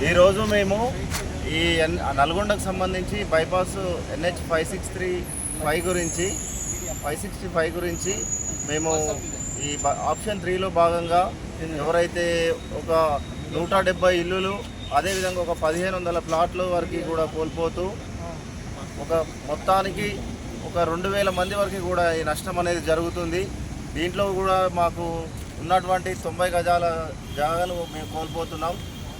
ఈరోజు మేము ఈ నల్గొండకు సంబంధించి బైపాస్ NH 565 గురించి మేము ఈ ఆప్షన్ 3లో భాగంగా ఎవరైతే ఒక 170 ఇల్లులు అదేవిధంగా ఒక 1500 ప్లాట్ల వరకు కూడా కోల్పోతూ ఒక మొత్తానికి ఒక 2000 మంది వరకు కూడా ఈ నష్టం అనేది జరుగుతుంది. దీంట్లో కూడా మాకు ఉన్నటువంటి 90 గజాల జాగాలు మేము కోల్పోతున్నాం.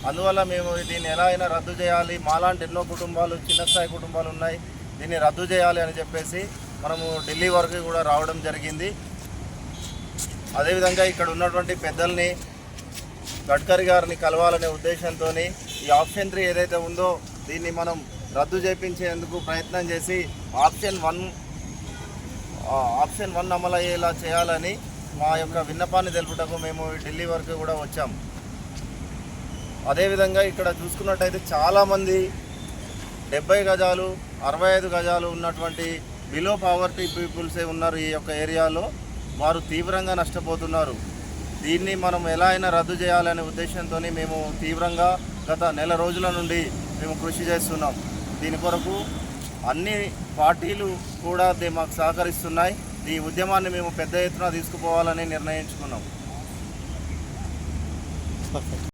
అందువల్ల మేము దీన్ని ఎలా అయినా రద్దు చేయాలి, మాలాంటి ఎన్నో కుటుంబాలు చిన్న స్థాయి కుటుంబాలు ఉన్నాయి, దీన్ని రద్దు చేయాలి అని చెప్పేసి మనము ఢిల్లీ వరకు కూడా రావడం జరిగింది. అదేవిధంగా ఇక్కడ ఉన్నటువంటి పెద్దల్ని గడ్కరీ గారిని కలవాలనే ఉద్దేశంతో ఈ ఆప్షన్ 3 ఏదైతే ఉందో దీన్ని మనం రద్దు చేయించేందుకు ప్రయత్నం చేసి ఆప్షన్ 1 అమలు అయ్యేలా చేయాలని మా యొక్క విన్నపాన్ని తెలుపుటకు మేము ఢిల్లీ వరకు కూడా వచ్చాం. అదేవిధంగా ఇక్కడ చూసుకున్నట్టయితే చాలామంది 70 గజాలు 65 గజాలు ఉన్నటువంటి బిలో పావర్టీ పీపుల్సే ఉన్నారు ఈ యొక్క ఏరియాలో. వారు తీవ్రంగా నష్టపోతున్నారు. దీన్ని మనం ఎలా అయినా రద్దు చేయాలనే ఉద్దేశంతో మేము తీవ్రంగా గత నెల రోజుల నుండి మేము కృషి చేస్తున్నాం. దీని కొరకు అన్ని పార్టీలు కూడా మాకు సహకరిస్తున్నాయి. ఈ ఉద్యమాన్ని మేము పెద్ద ఎత్తున తీసుకుపోవాలని నిర్ణయించుకున్నాం.